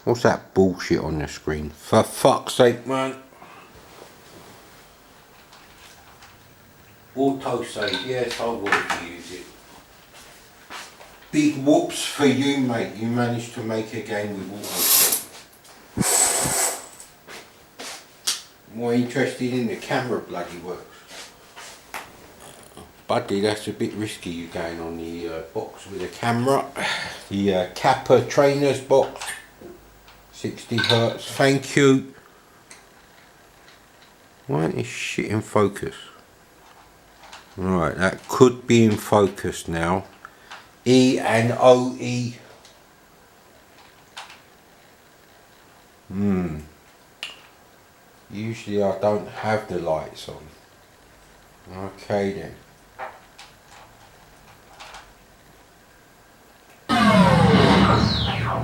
What's that bullshit on the screen? For fuck's sake, man. Auto save, yes, I will use it. Big whoops for you, mate. You managed to make a game with auto save. More interested in the camera bloody works. Buddy, that's a bit risky, you going on the box with a camera. The Kappa Trainers box. 60 Hertz, thank you. Why ain't this shit in focus? Right, that could be in focus now. E and OE. Usually I don't have the lights on. Okay then.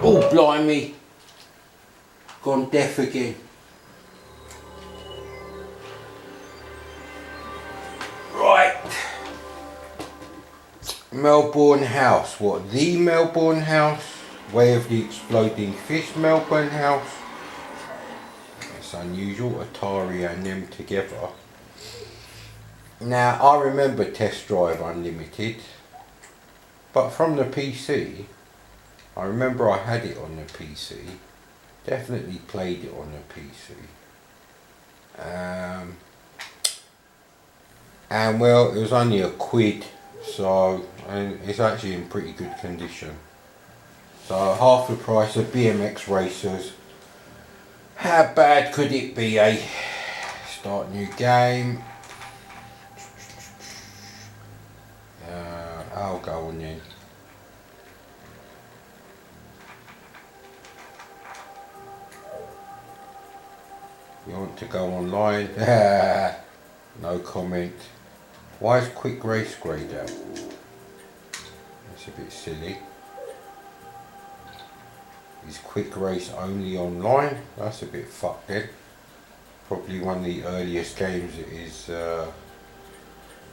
Oh blimey. Gone deaf again. Right. Melbourne House. What? The Melbourne House? Way of the Exploding Fish Melbourne House? It's unusual, Atari and them together. Now, I remember Test Drive Unlimited. But from the PC, I remember I had it on the PC. Definitely played it on the PC. And well, it was only £1, so and it's actually in pretty good condition. So half the price of BMX racers. How bad could it be, eh? Start new game. I'll go on then. You want to go online? No comment. Why is quick race grayed out? That's a bit silly. Is quick race only online? That's a bit fucked then. Probably one of the earliest games that is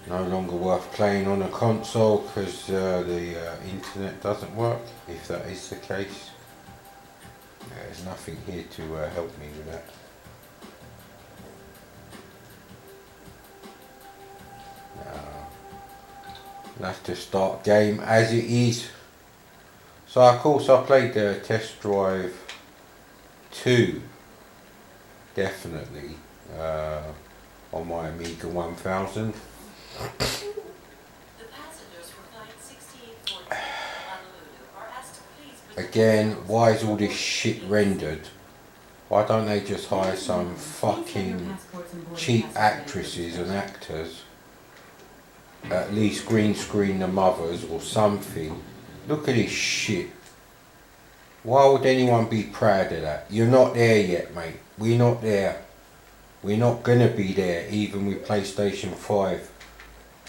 no longer worth playing on a console because the internet doesn't work, if that is the case. There's nothing here to help me with that. I'll have to start game as it is. So of course I played the Test Drive 2 definitely on my Amiga 1000. Again, why is all this shit rendered? Why don't they just hire some fucking cheap actresses and actors? At least green screen the mothers or something. Look at this shit. Why would anyone be proud of that? You're not there yet, mate. We're not there. We're not gonna be there, even with PlayStation 5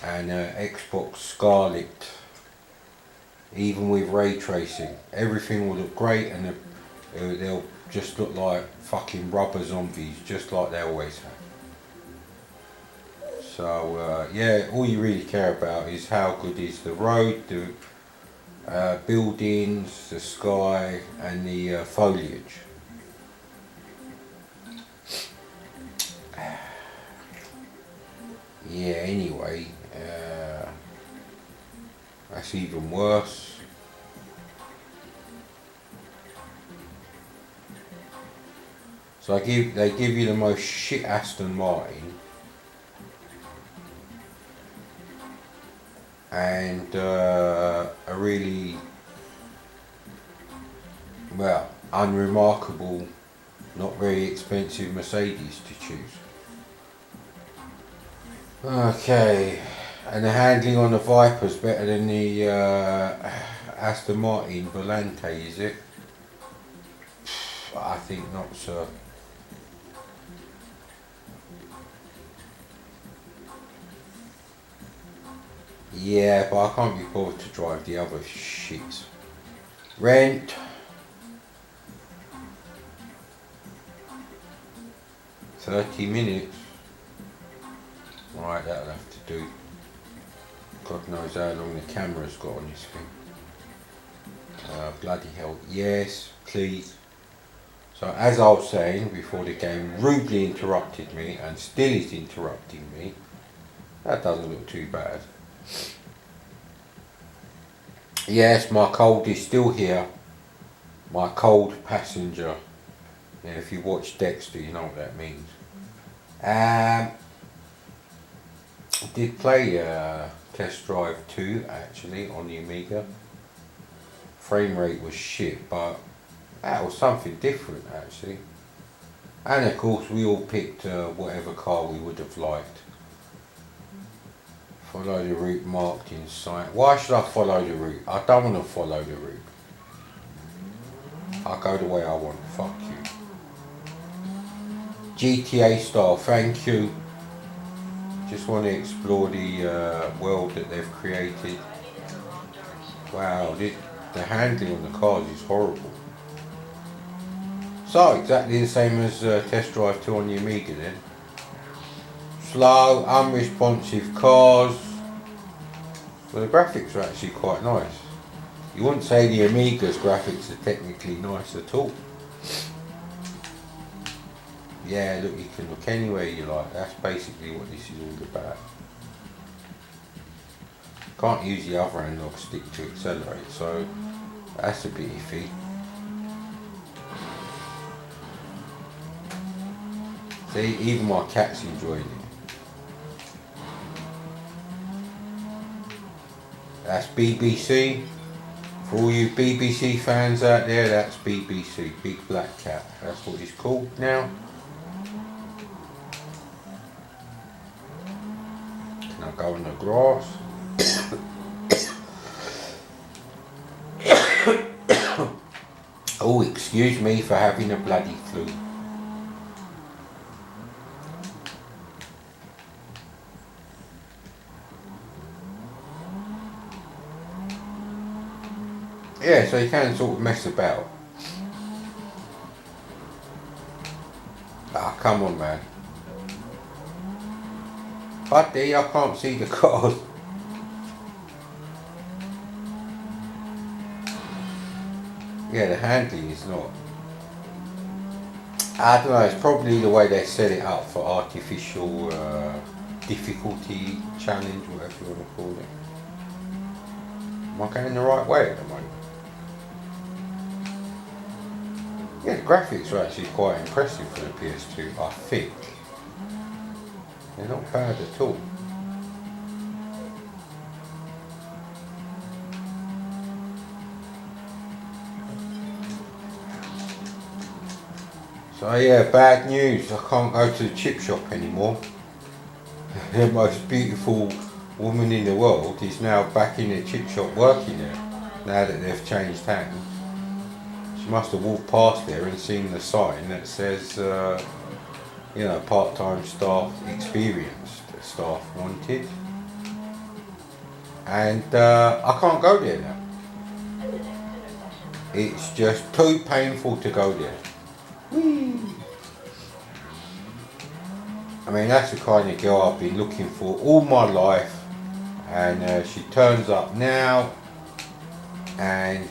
and Xbox Scarlet. Even with ray tracing, everything will look great, and they'll just look like fucking rubber zombies, just like they always have. So yeah, all you really care about is how good is the road, the buildings, the sky, and the foliage. Yeah, anyway, that's even worse. So they give you the most shit Aston Martin, and a really, well, unremarkable, not very expensive Mercedes to choose. Okay, and the handling on the Viper's better than the Aston Martin Volante, is it? I think not, sir. Yeah, but I can't be bothered to drive the other shit. Rent. $30. Right, that'll have to do. God knows how long the camera's got on this thing. Bloody hell. Yes, please. So as I was saying before the game rudely interrupted me and still is interrupting me, that doesn't look too bad. Yes, my cold is still here. My cold passenger. Yeah, if you watch Dexter, you know what that means. I did play Test Drive 2 actually on the Amiga. Frame rate was shit, but that was something different actually. And of course we all picked whatever car we would have liked. Follow the route marked in sight. Why should I follow the route? I don't want to follow the route. I'll go the way I want. Fuck you. GTA style, thank you. Just want to explore the world that they've created. Wow, the handling on the cars is horrible. So, exactly the same as Test Drive 2 on the Amiga then. Slow, unresponsive cars. Well, the graphics are actually quite nice. You wouldn't say the Amiga's graphics are technically nice at all. Yeah, look, you can look anywhere you like. That's basically what this is all about. Can't use the other analog stick to accelerate, so that's a bit iffy. See, even my cat's enjoying it. That's BBC. For all you BBC fans out there, that's BBC. Big Black Cat. That's what it's called now. Can I go on the grass? Oh, excuse me for having a bloody flu. Yeah, so you can sort of mess about. Ah, come on, man. Buddy, I can't see the cars. Yeah, the handling is not. I don't know, it's probably the way they set it up for artificial difficulty challenge, whatever you want to call it. Am I going the right way at the moment? Yeah, the graphics are actually quite impressive for the PS2, I think. They're not bad at all. So yeah, bad news, I can't go to the chip shop anymore. The most beautiful woman in the world is now back in the chip shop working there, now that they've changed hands. She must have walked past there and seen the sign that says, you know, part-time staff, experienced staff wanted. And I can't go there now. It's just too painful to go there. Whee. I mean, that's the kind of girl I've been looking for all my life, and she turns up now, and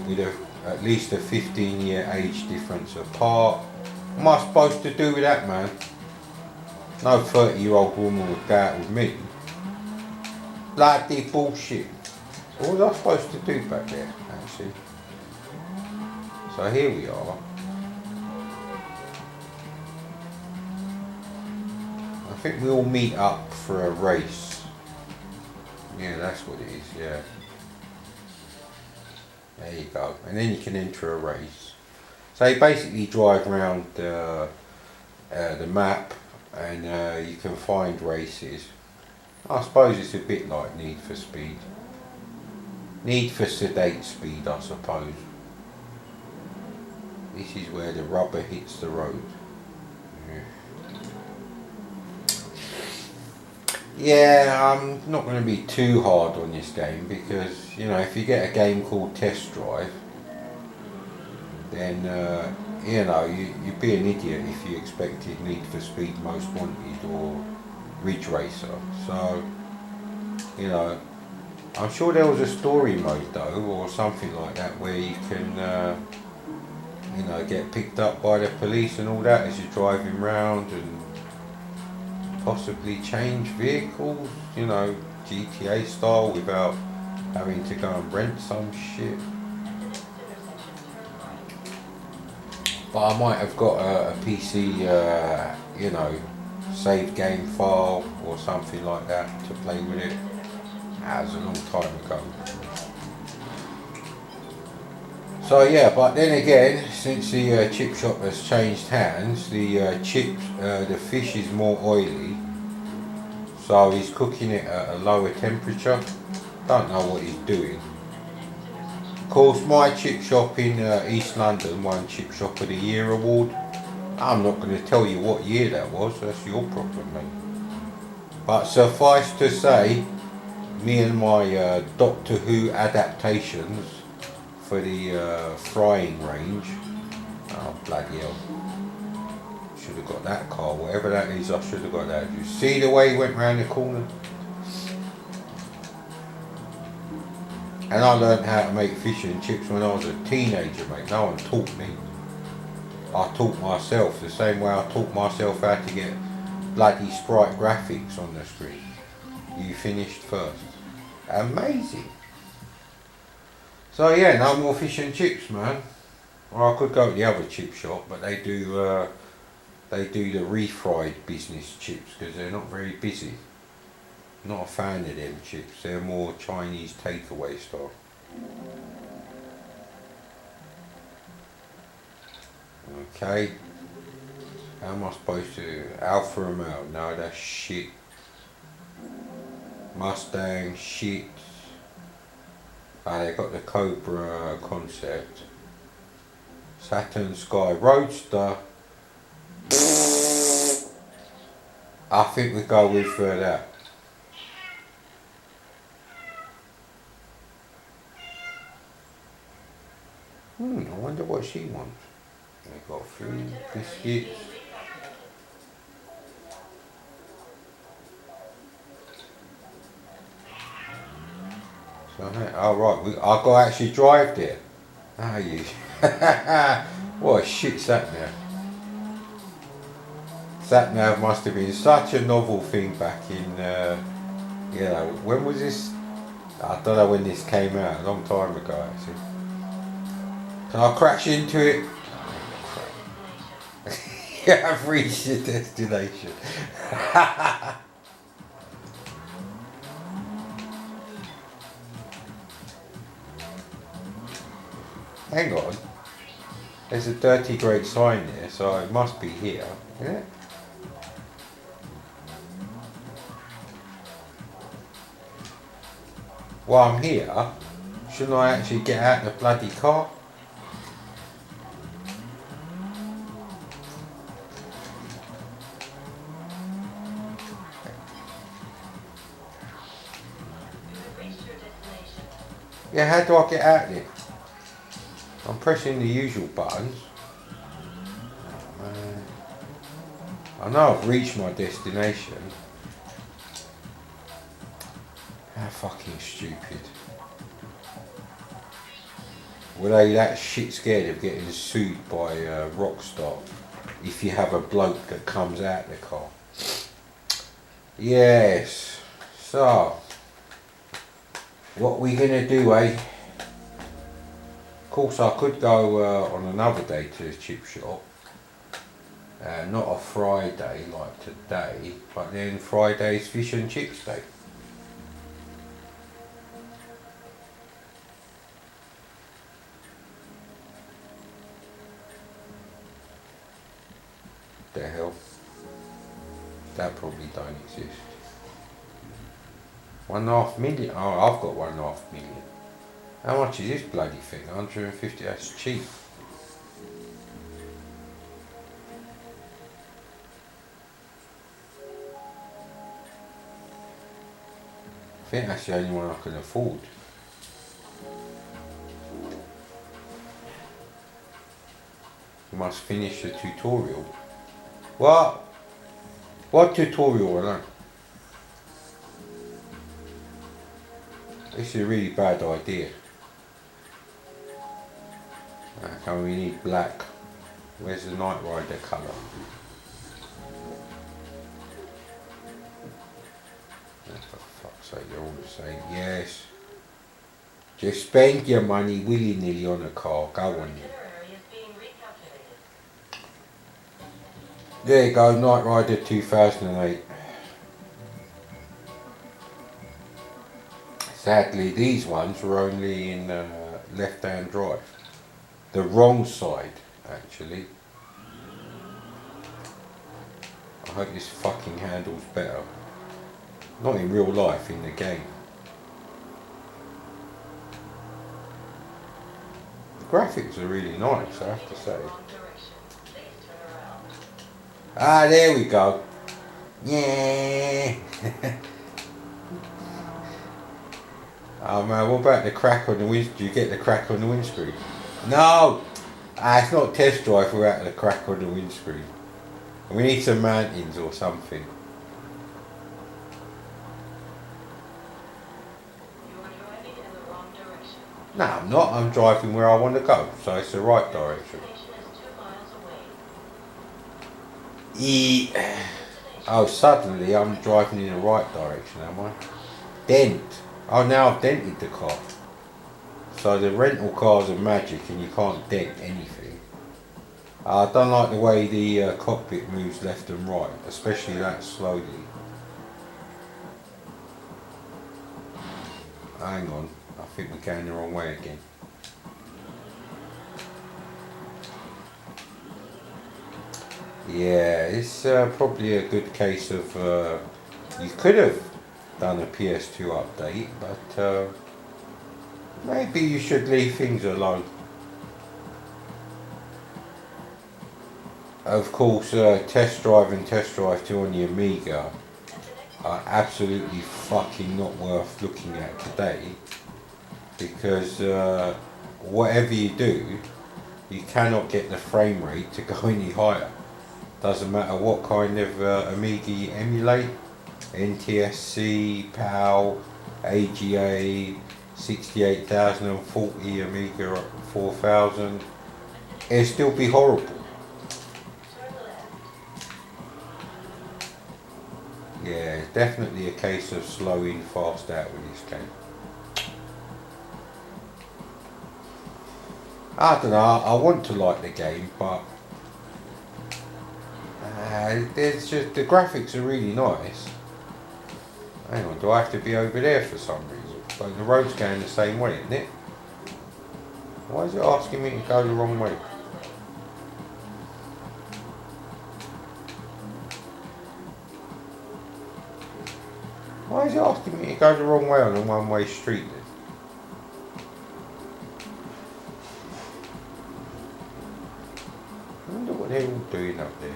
with at least a 15-year age difference apart. What am I supposed to do with that, man? No 30-year-old woman would go out with me. Bloody bullshit. So what was I supposed to do back there, actually? So here we are. I think we all meet up for a race. Yeah, that's what it is, yeah. There you go. And then you can enter a race. So you basically drive around the map, and you can find races. I suppose it's a bit like Need for Speed. Need for Sedate Speed, I suppose. This is where the rubber hits the road. Yeah, I'm not going to be too hard on this game because, you know, if you get a game called Test Drive, then, you know, you'd be an idiot if you expected Need for Speed Most Wanted or Ridge Racer. So, you know, I'm sure there was a story mode though, or something like that, where you can you know, get picked up by the police and all that as you're driving round, and possibly change vehicles, you know, GTA style, without having to go and rent some shit. But I might have got a PC, you know, save game file or something like that to play with it. That was a long time ago. So yeah, but then again, since the chip shop has changed hands, the chips, the fish is more oily, so he's cooking it at a lower temperature. Don't know what he's doing. Of course, my chip shop in East London won Chip Shop of the Year award. I'm not going to tell you what year that was, that's your problem, mate. But suffice to say, me and my Doctor Who adaptations for the frying range, oh bloody hell, should have got that car, whatever that is, I should have got that. You see the way he went round the corner? And I learned how to make fish and chips when I was a teenager, mate. No one taught me. I taught myself the same way I taught myself how to get bloody sprite graphics on the screen. You finished first. Amazing. So yeah, no more fish and chips, man. Or I could go to the other chip shop, but they do the refried business chips because they're not very busy. Not a fan of them chips. They're more Chinese takeaway style. Okay. How am I supposed to? Alpha Romeo? No, that's shit. Mustang, shit. They got the Cobra concept. Saturn Sky Roadster. I think we go with that. I wonder what she wants. They got food, biscuits. So, oh right, I got to actually drive there. Ah, you. What a shit sat nav. Sat nav must have been such a novel thing back in, you know, when was this? I don't know when this came out, a long time ago actually. Can I crash into it? Yeah, I've reached your destination. Hang on. There's a dirty great sign there, so it must be here, isn't it? While I'm here, shouldn't I actually get out of the bloody car? Yeah, how do I get out of it? I'm pressing the usual buttons. Oh, man. I know I've reached my destination. How fucking stupid. Were they that shit scared of getting sued by Rockstar if you have a bloke that comes out the car? Yes. So, what we gonna do, eh? Of course, I could go on another day to the chip shop. Not a Friday like today, but then Friday's fish and chips day. The hell? That probably don't exist. 1.5 million? Oh, I've got 1.5 million. How much is this bloody thing? 150, that's cheap. I think that's the only one I can afford. You must finish the tutorial. What? What tutorial I learned? This is a really bad idea. Okay, we need black. Where's the Knight Rider colour? Oh, for fuck's sake, you're all the same. Yes. Just spend your money willy-nilly on a car. Go on. There you go, Knight Rider 2008. Sadly, these ones were only in left-hand drive. The wrong side, actually. I hope this fucking handles better. Not in real life, in the game. The graphics are really nice, I have to say. Ah, there we go. Yeah. Oh man, what about the crack on the windscreen? Do you get the crack on the windscreen? No! Ah, it's not test drive without the crack on the windscreen. We need some mountings or something. No, I'm not. I'm driving where I want to go, so it's the right direction. Oh, suddenly I'm driving in the right direction, am I? Dent. Oh, now I've dented the car. So the rental cars are magic and you can't dent anything. I don't like the way the cockpit moves left and right, especially that slowly. Hang on, I think we're going the wrong way again. Yeah, it's probably a good case of you could have done a PS2 update, but maybe you should leave things alone. Of course, Test Drive and Test Drive 2 on the Amiga are absolutely fucking not worth looking at today, because whatever you do, you cannot get the frame rate to go any higher. Doesn't matter what kind of Amiga you emulate, NTSC, PAL, AGA, 68040, Amiga 4000, it'll still be horrible. Yeah, it's definitely a case of slowing fast out with this game. I don't know, I want to like the game, but there's just, the graphics are really nice. Hang on, do I have to be over there for some reason? But the road's going the same way, isn't it? Why is it asking me to go the wrong way? Why is it asking me to go the wrong way on a one-way street then? I wonder what they're all doing up there.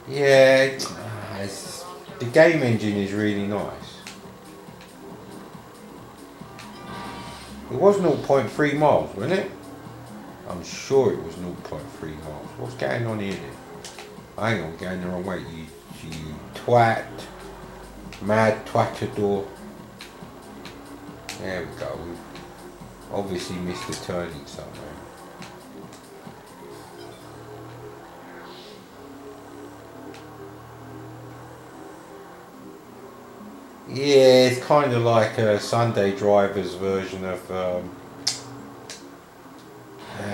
Yeah, the game engine is really nice. It was 0.3 miles, wasn't it? I'm sure it was 0.3 miles. What's going on here then? Hang on, going the wrong way. You twat. Mad twatador. There we go. We've obviously missed a turning somewhere. Yeah, it's kind of like a Sunday Driver's version of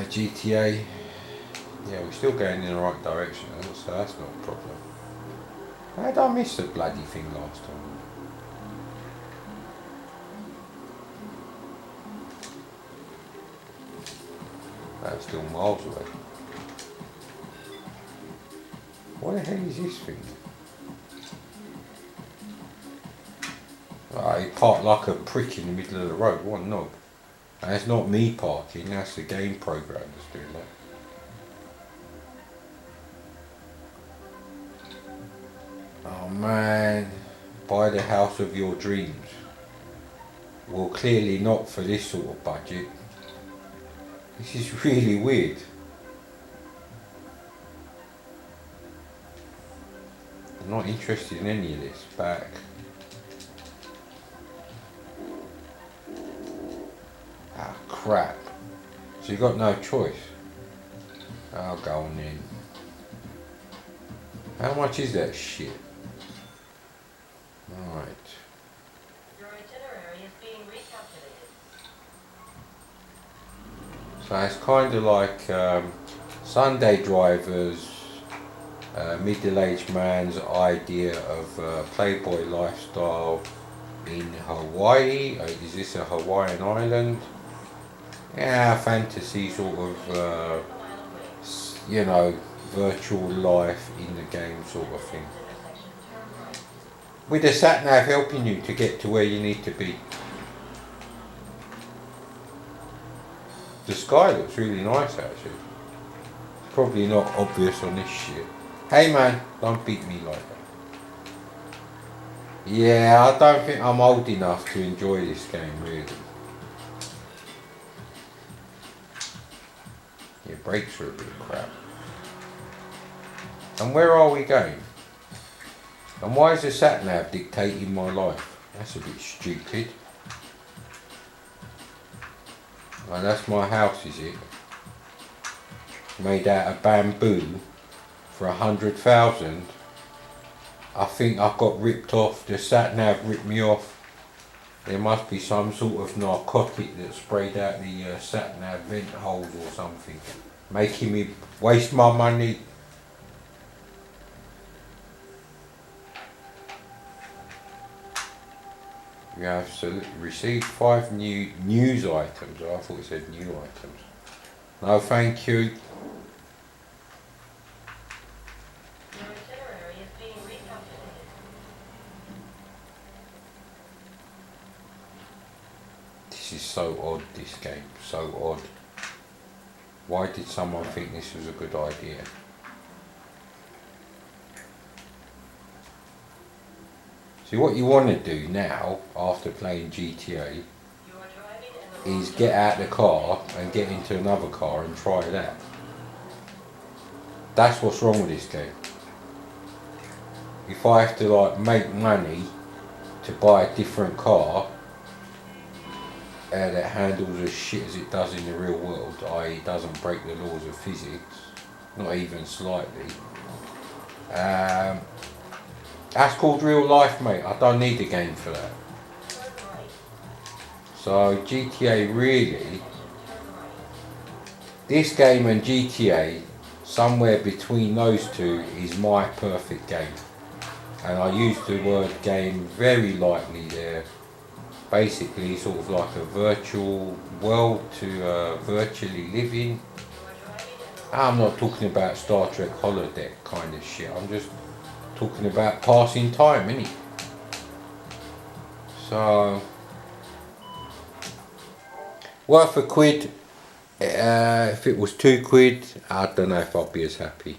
GTA. Yeah, we're still going in the right direction, so that's not a problem. How did I miss the bloody thing last time? That was still miles away. What the hell is this thing? He parked like a prick in the middle of the road, what a knob. And it's not me parking, that's the game program that's doing that. Oh man, buy the house of your dreams. Well, clearly not for this sort of budget. This is really weird. I'm not interested in any of this. Back. Ah, crap. So you've got no choice. I'll go on in. How much is that shit? Right. Your itinerary is being recalculated. So it's kind of like Sunday drivers, middle-aged man's idea of playboy lifestyle in Hawaii. Is this a Hawaiian island? Yeah, fantasy sort of, you know, virtual life in the game sort of thing. With the sat-nav helping you to get to where you need to be. The sky looks really nice actually. It's probably not obvious on this shit. Hey man, don't beat me like that. Yeah, I don't think I'm old enough to enjoy this game really. Your brakes are a bit crap. And where are we going? And why is the sat-nav dictating my life? That's a bit stupid. Well, that's my house, is it? Made out of bamboo for 100,000. I think I got ripped off. The sat-nav ripped me off. There must be some sort of narcotic that sprayed out the sat-nav vent holes or something, making me waste my money. You have received 5 new news items. Oh, I thought it said new items. No, thank you. Your itinerary is being recalculated. This is so odd, this game. So odd. Why did someone think this was a good idea? See, what you want to do now, after playing GTA, is get out the car and get into another car and try that. That's what's wrong with this game. If I have to like make money to buy a different car that handles as shit as it does in the real world, i.e. doesn't break the laws of physics, not even slightly, that's called real life, mate. I don't need a game for that. So GTA really, this game and GTA, somewhere between those two is my perfect game. And I use the word game very lightly there. Basically sort of like a virtual world to virtually live in. I'm not talking about Star Trek holodeck kind of shit. I'm just talking about passing time, innit? So, worth a quid. If it was £2, I don't know if I'd be as happy.